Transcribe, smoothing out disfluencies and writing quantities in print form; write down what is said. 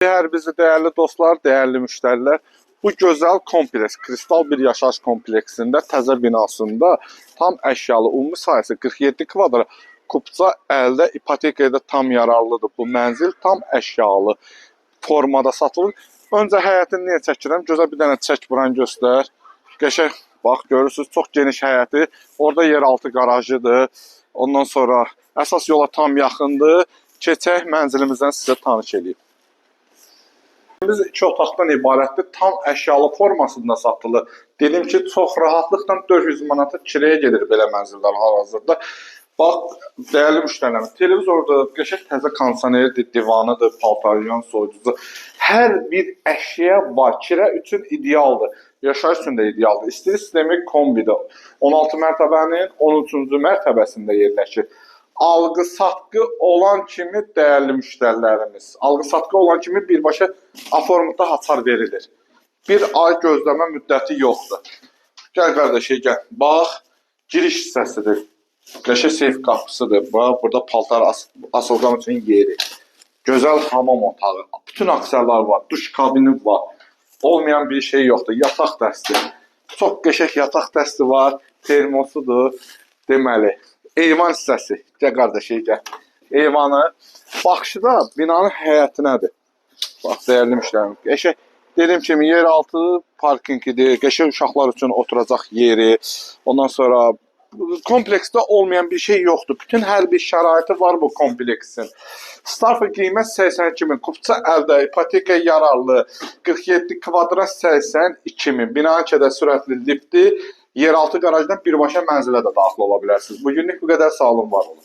Değerli bizi değerli dostlar, değerli müşteriler, bu gözəl kompleks, kristal bir yaşayış kompleksində təzə binasında tam əşyalı, ümumi sayısı 47 kvadrat kupça əldə ipotekaya da tam yararlıdır. Bu mənzil tam əşyalı formada satılır. Öncə həyətini niyə çəkirəm? Gözəl bir dənə çək buranı göstər. Qəşəng, bax görürsünüz, çox geniş həyəti. Orada yeraltı qarajıdır. Ondan sonra əsas yola tam yaxındır. Keçək mənzilimizdən sizə tanış edeyim. Biz 2 otaqdan ibarətdir. Tam əşyalı formasında satılır. Dedim ki, çox rahatlıqla 400 manata kirəyə gedir belə mənzillər hal-hazırda. Bax, dəyərli müştərilərim, televizordur, qəşəng təzə kondisionerdir, divanıdır, paltaryan, soyuducu. Hər bir əşya var. Kirə üçün idealdır. Yaşayış üçün də idealdır. İstili sistemi kombidir. 16 mərtəbənin 13-cü mərtəbəsində yerləşir. Alqı-satqı olan kimi dəyərli müştərilərimiz, alqı-satqı olan kimi birbaşa aformada hasar verilir. Bir ay gözləmə müddəti yoxdur. Gəl qardaşım, gəl. Bax, giriş hissəsidir. Qəşəng seyf qapısıdır. Bax, burada paltar asılqan üçün yeri. Gözəl hamam otağı. Bütün aksiyarlar var. Duş kabini var. Olmayan bir şey yoxdur. Yataq dəsti. Çox qəşəng yataq dəsti var. Termosudur. Deməli. Eyvan hissəsi. Gəl qardaşım, gəl. Eyvanı. Baxışı da binanın həyətinədir. Bax, dəyərli müştərim. Qəşəng, dediyim kimi, yeraltı parkingidir. Qəşəng uşaqlar üçün oturacaq yeri. Ondan sonra kompleksdə olmayan bir şey yoxdur. Bütün hər bir şəraiti var bu kompleksin. Start qiymət 82 min. Kupça əldə, ipoteka yararlı. 47 kvadrat 82 min. Binanın kədə sürətli liftdir. Yeraltı qarajdan birbaşa mənzilə də daxil ola bilərsiniz. Bugünlük bu qədər, sağ olun, var olun.